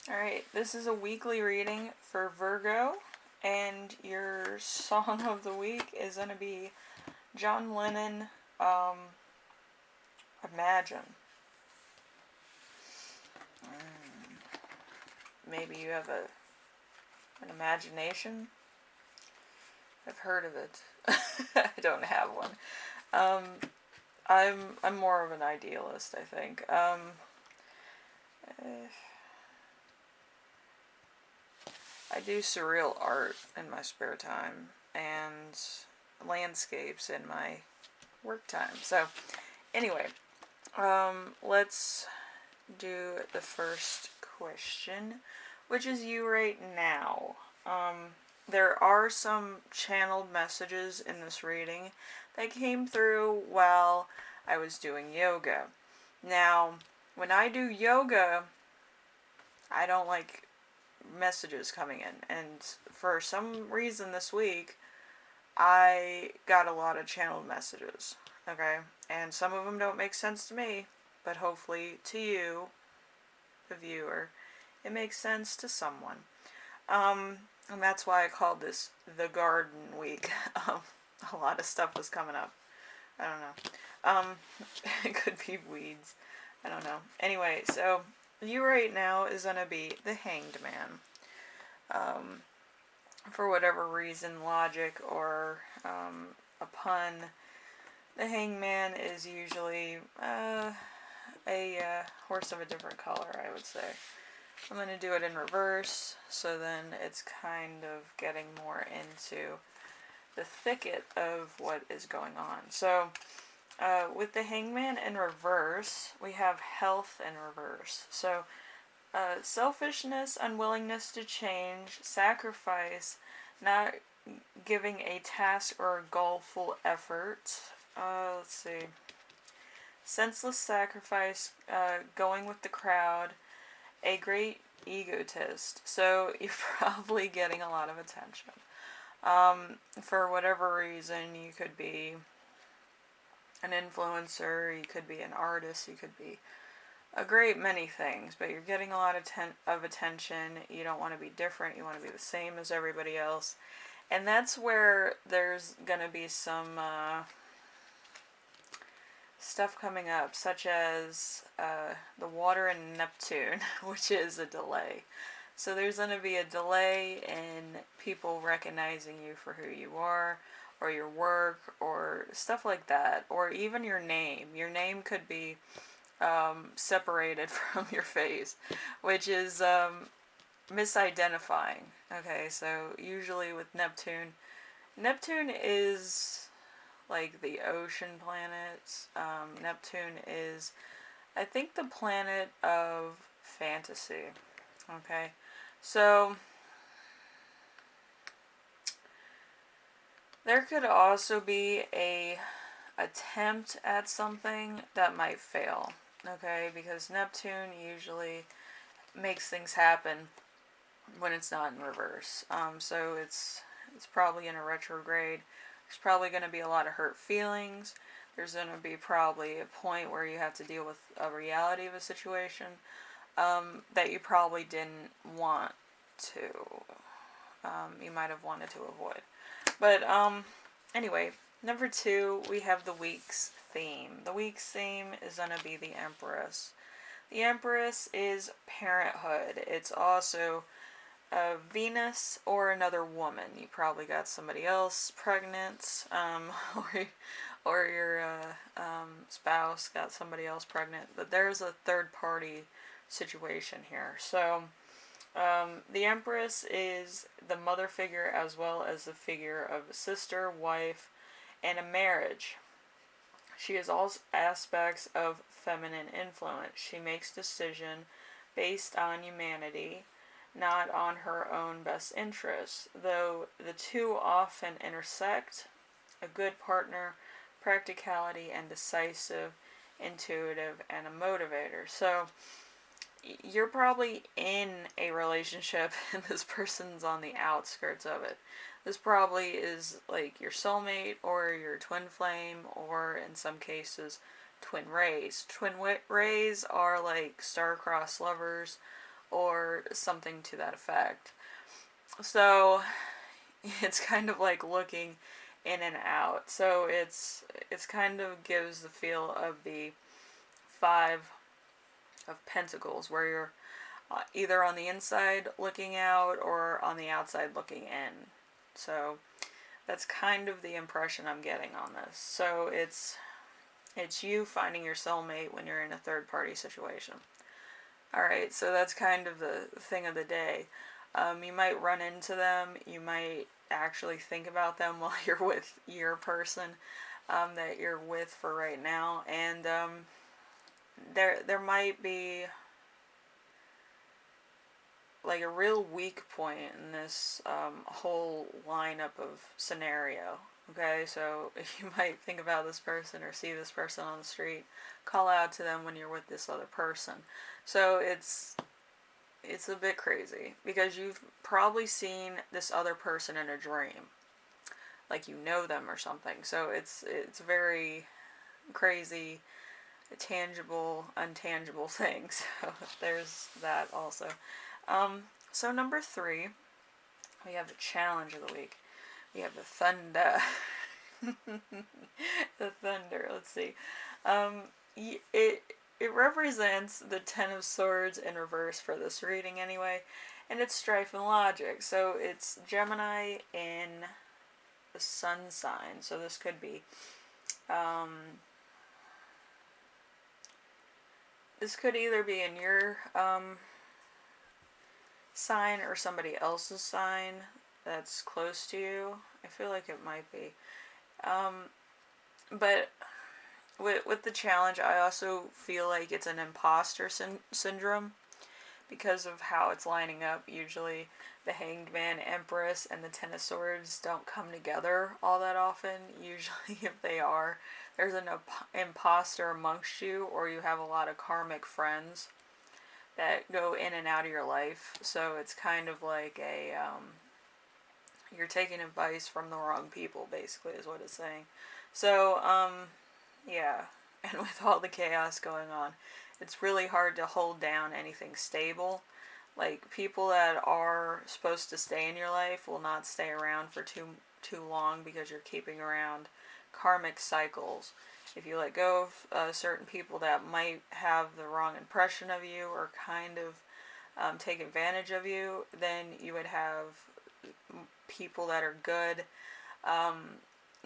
Alright, this is a weekly reading for Virgo, and your song of the week is going to be John Lennon, um, Imagine. Maybe you have an imagination? I've heard of it. I don't have one. Um, I'm more of an idealist, I think. I do surreal art in my spare time and landscapes in my work time. So, anyway, let's do the first question, which is you right now. There are some channeled messages in this reading that came through while I was doing yoga. Now, when I do yoga, I don't like messages coming in, and for some reason this week, I got a lot of channeled messages. Okay, and some of them don't make sense to me, but hopefully to you, the viewer, it makes sense to someone. And that's why I called this the garden week. A lot of stuff was coming up. I don't know. It could be weeds. I don't know. Anyway, so you right now is going to be the Hanged Man. For whatever reason, logic or a pun, the hangman is usually a horse of a different color, I would say. I'm going to do it in reverse, so then it's kind of getting more into the thicket of what is going on. So, with the hangman in reverse, we have health in reverse. So, selfishness, unwillingness to change, sacrifice, not giving a task or a goal full effort. Let's see. Senseless sacrifice, going with the crowd, a great egotist. So you're probably getting a lot of attention. For whatever reason, you could be an influencer, you could be an artist, you could be a great many things, but you're getting a lot of attention. You don't want to be different. You want to be the same as everybody else. And that's where there's going to be some stuff coming up, such as the water in Neptune, which is a delay. So there's going to be a delay in people recognizing you for who you are, or your work, or stuff like that, or even your name. Your name could be separated from your face, which is misidentifying. Okay, so usually with Neptune, Neptune is like the ocean planet. Neptune is, I think, the planet of fantasy. Okay, so there could also be a attempt at something that might fail. Okay, because Neptune usually makes things happen when it's not in reverse. So it's probably in a retrograde. There's probably going to be a lot of hurt feelings. There's going to be probably a point where you have to deal with a reality of a situation that you probably didn't want to. You might have wanted to avoid. But anyway, number 2, we have the week's theme. The week's theme is going to be the Empress. The Empress is parenthood. It's also Venus or another woman. You probably got somebody else pregnant, or your spouse got somebody else pregnant. But there's a third party situation here. So the Empress is the mother figure as well as the figure of a sister, wife, and a marriage. She has all aspects of feminine influence. She makes decisions based on humanity, not on her own best interests, though the two often intersect. A good partner, practicality and decisive, intuitive, and a motivator. So you're probably in a relationship and this person's on the outskirts of it. This probably is like your soulmate or your twin flame, or in some cases twin rays. Twin rays are like star-crossed lovers, or something to that effect. So it's kind of like looking in and out. So it's kind of gives the feel of the Five of Pentacles, where you're either on the inside looking out or on the outside looking in. So that's kind of the impression I'm getting on this. So it's you finding your soulmate when you're in a third party situation. Alright, so that's kind of the thing of the day. You might run into them, you might actually think about them while you're with your person that you're with for right now, and there might be like a real weak point in this whole lineup of scenario. Okay, so if you might think about this person or see this person on the street, call out to them when you're with this other person. So it's a bit crazy because you've probably seen this other person in a dream, like you know them or something. So it's very crazy, tangible, untangible things. So there's that also. So number 3, we have the challenge of the week. We have the thunder. The thunder. Let's see. It represents the Ten of Swords in reverse for this reading anyway, and it's strife and logic. So it's Gemini in the sun sign. So this could be this could either be in your sign or somebody else's sign that's close to you. I feel like it might be. But with the challenge, I also feel like it's an imposter syndrome because of how it's lining up. Usually the Hanged Man, Empress, and the Ten of Swords don't come together all that often. Usually if they are, there's an imposter amongst you, or you have a lot of karmic friends that go in and out of your life. So it's kind of like a you're taking advice from the wrong people, basically, is what it's saying. So yeah, and with all the chaos going on, it's really hard to hold down anything stable. Like, people that are supposed to stay in your life will not stay around for too long because you're keeping around karmic cycles. If you let go of certain people that might have the wrong impression of you or kind of take advantage of you, then you would have people that are good,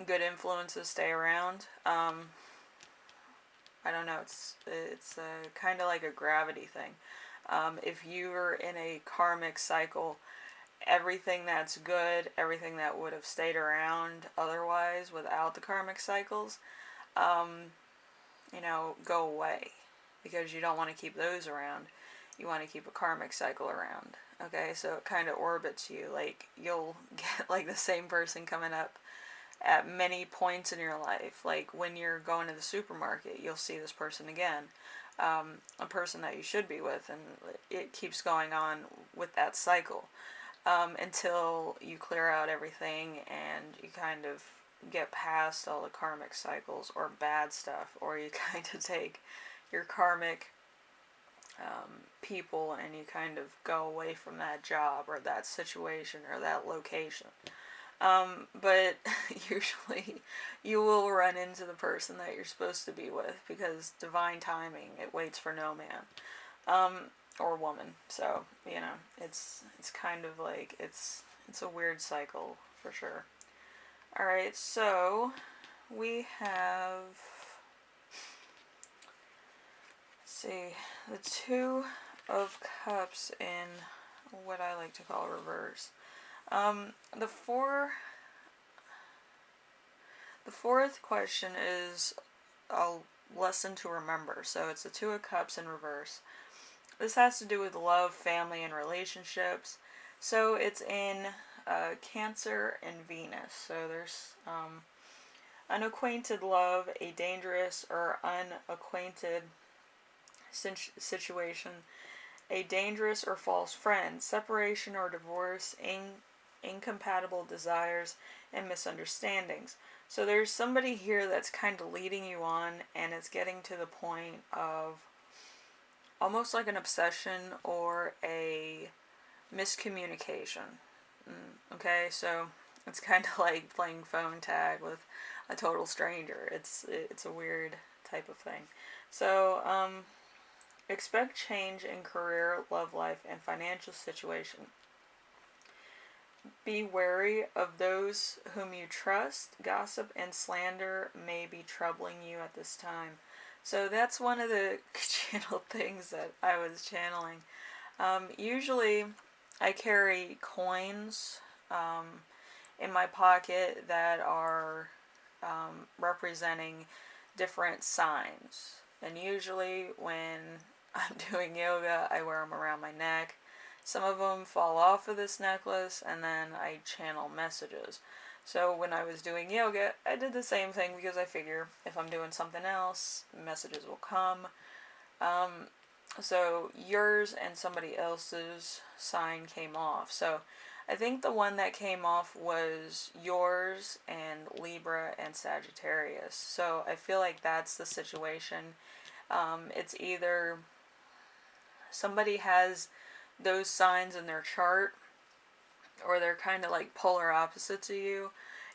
good influences stay around. I don't know, it's kind of like a gravity thing. If you're in a karmic cycle, everything that's good, everything that would have stayed around otherwise without the karmic cycles, go away, because you don't want to keep those around. You want to keep a karmic cycle around. Okay, so it kind of orbits you. Like, you'll get like the same person coming up at many points in your life. Like, when you're going to the supermarket, you'll see this person again, a person that you should be with, and it keeps going on with that cycle until you clear out everything and you kind of get past all the karmic cycles or bad stuff, or you kind of take your karmic people and you kind of go away from that job or that situation or that location. But usually you will run into the person that you're supposed to be with, because divine timing, it waits for no man or woman. So, it's kind of like, it's a weird cycle for sure. Alright, so we have, let's see, the Two of Cups in what I like to call reverse. The fourth question is a lesson to remember. So it's the Two of Cups in reverse. This has to do with love, family, and relationships. So it's in Cancer and Venus. So there's unacquainted love, a dangerous or unacquainted situation, a dangerous or false friend, separation or divorce, incompatible desires, and misunderstandings. So there's somebody here that's kind of leading you on, and it's getting to the point of almost like an obsession or a miscommunication. Okay, so it's kind of like playing phone tag with a total stranger. It's a weird type of thing. So expect change in career, love life, and financial situation. Be wary of those whom you trust. Gossip and slander may be troubling you at this time. So that's one of the channel things that I was channeling. Usually, I carry coins in my pocket that are representing different signs. And usually, when I'm doing yoga, I wear them around my neck. Some of them fall off of this necklace, and then I channel messages. So when I was doing yoga, I did the same thing because I figure if I'm doing something else, messages will come. So yours and somebody else's sign came off. So I think the one that came off was yours and Libra and Sagittarius. So I feel like that's the situation. It's either somebody has those signs in their chart, or they're kind of like polar opposites of you,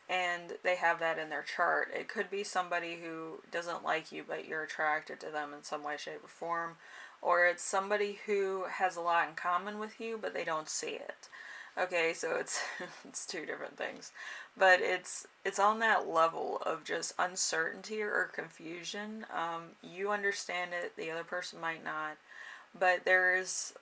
and they have that in their chart. It could be somebody who doesn't like you, but you're attracted to them in some way, shape, or form. Or it's somebody who has a lot in common with you, but they don't see it. Okay, so it's it's two different things, but it's on that level of just uncertainty or confusion. You understand it, the other person might not, but there's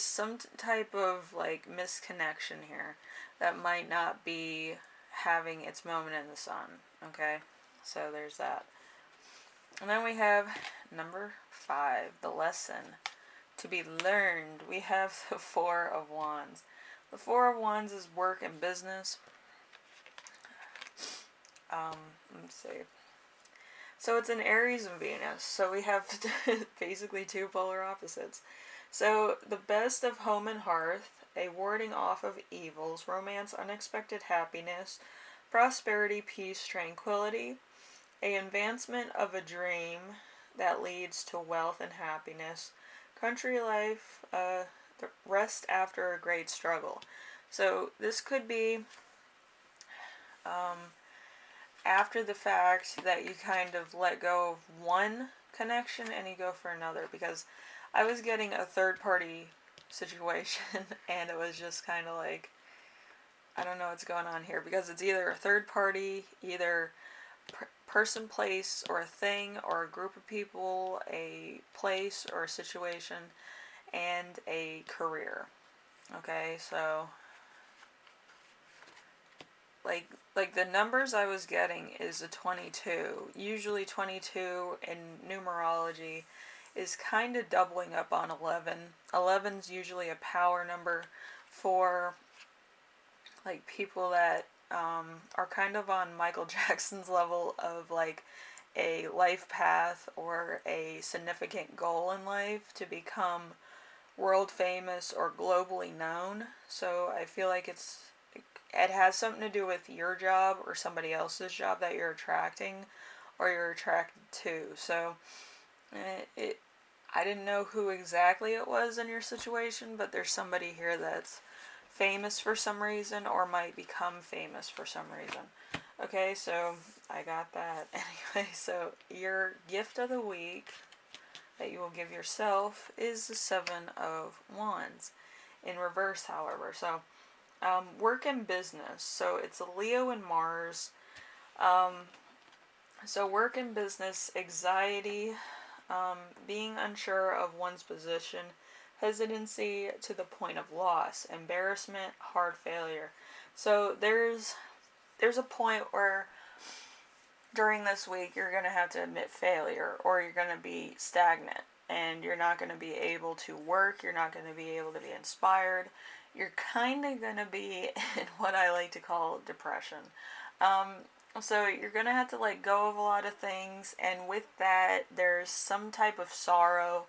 some type of like misconnection here that might not be having its moment in the sun. Okay, so there's that. And then we have number 5, the lesson to be learned. We have the Four of Wands. The Four of Wands is work and business. Let's see. So it's an Aries and Venus. So we have basically two polar opposites. So the best of home and hearth, a warding off of evils, romance, unexpected happiness, prosperity, peace, tranquility, a advancement of a dream that leads to wealth and happiness, country life, the rest after a great struggle. So this could be after the fact that you kind of let go of one connection and you go for another, because I was getting a third party situation and it was just kind of like, I don't know what's going on here, because it's either a third party, either person, place, or a thing, or a group of people, a place or a situation, and a career. Okay, so like the numbers I was getting is a 22. Usually 22 in numerology is kind of doubling up on 11. 11's usually a power number for like people that are kind of on Michael Jackson's level of like a life path or a significant goal in life to become world famous or globally known. So I feel like it has something to do with your job or somebody else's job that you're attracting or you're attracted to. So I didn't know who exactly it was in your situation, but there's somebody here that's famous for some reason or might become famous for some reason. Okay, so I got that. Anyway, so your gift of the week that you will give yourself is the Seven of Wands in reverse, however. So work and business. So it's a Leo and Mars. So work and business, anxiety, being unsure of one's position, hesitancy to the point of loss, embarrassment, hard failure. So there's a point where during this week you're going to have to admit failure, or you're going to be stagnant and you're not going to be able to work, you're not going to be able to be inspired. You're kind of going to be in what I like to call depression. So you're going to have to let go of a lot of things, and with that there's some type of sorrow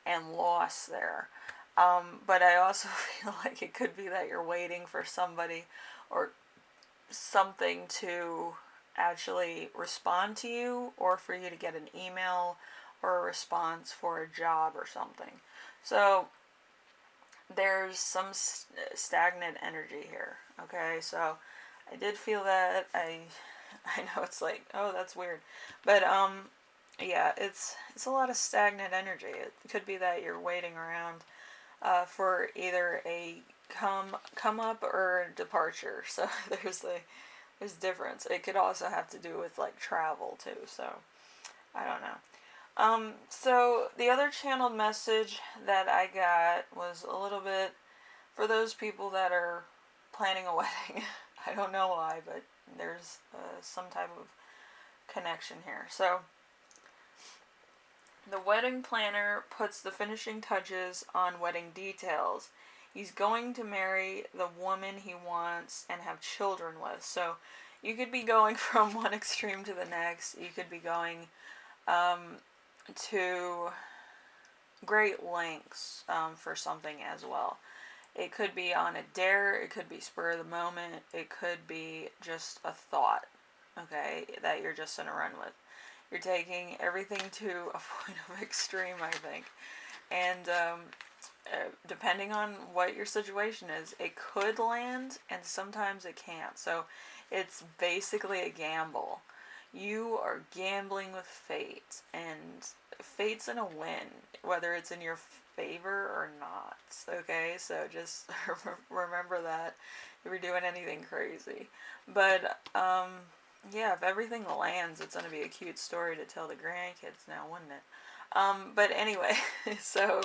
and loss there. But I also feel like it could be that you're waiting for somebody or something to actually respond to you, or for you to get an email or a response for a job or something. So there's some stagnant energy here. Okay, so I did feel that. I know it's like, oh, that's weird, but yeah, it's a lot of stagnant energy. It could be that you're waiting around for either a come up or a departure. So there's difference. It could also have to do with like travel too. So I don't know. So the other channeled message that I got was a little bit for those people that are planning a wedding. I don't know why, but there's some type of connection here. So the wedding planner puts the finishing touches on wedding details. He's going to marry the woman he wants and have children with. So you could be going from one extreme to the next. You could be going to great lengths for something as well. It could be on a dare, it could be spur of the moment, it could be just a thought, okay, that you're just going to run with. You're taking everything to a point of extreme, I think. And depending on what your situation is, it could land and sometimes it can't. So it's basically a gamble. You are gambling with fate, and fate's in a win, whether it's in your favor or not. Okay, so just remember that if you're doing anything crazy. But yeah, if everything lands, it's going to be a cute story to tell the grandkids now, wouldn't it? But anyway, so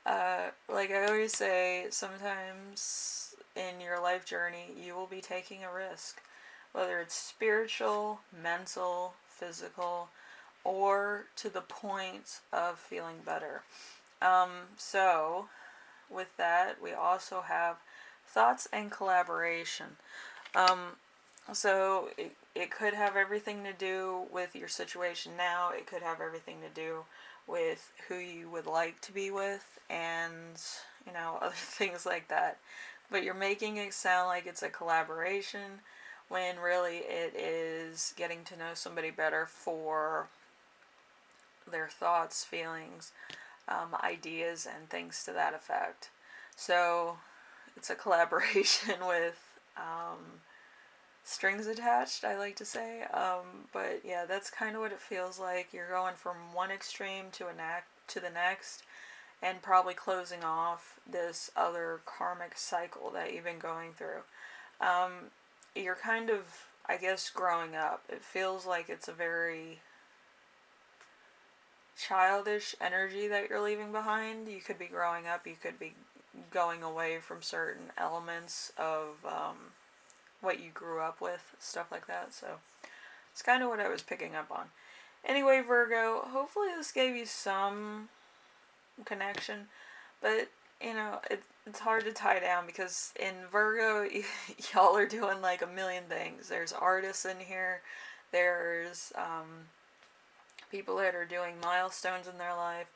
like I always say, sometimes in your life journey, you will be taking a risk, whether it's spiritual, mental, physical, or to the point of feeling better. So, with that, we also have thoughts and collaboration. So, it could have everything to do with your situation now, it could have everything to do with who you would like to be with, and, other things like that. But you're making it sound like it's a collaboration when really it is getting to know somebody better for their thoughts, feelings, ideas, and things to that effect. So it's a collaboration with strings attached, I like to say. But yeah, that's kind of what it feels like. You're going from one extreme to the next, and probably closing off this other karmic cycle that you've been going through. You're kind of, I guess, growing up. It feels like it's a very childish energy that you're leaving behind. You could be growing up, you could be going away from certain elements of what you grew up with, stuff like that. So it's kind of what I was picking up on. Anyway, Virgo, hopefully this gave you some connection, but it's hard to tie down because in Virgo, y'all are doing like a million things. There's artists in here, there's people that are doing milestones in their life,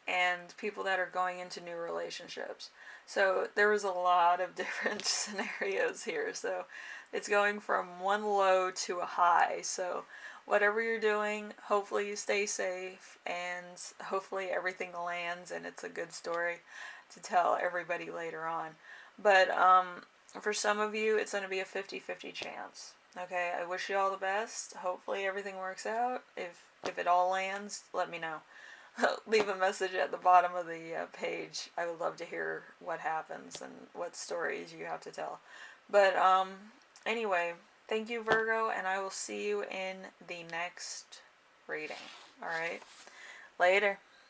and people that are going into new relationships. So there was a lot of different scenarios here. So it's going from one low to a high. So whatever you're doing, hopefully you stay safe, and hopefully everything lands and it's a good story to tell everybody later on. But for some of you, it's going to be a 50-50 chance. Okay, I wish you all the best. Hopefully everything works out. If it all lands, let me know. Leave a message at the bottom of the page. I would love to hear what happens and what stories you have to tell. But anyway, thank you, Virgo, and I will see you in the next reading. Alright? Later.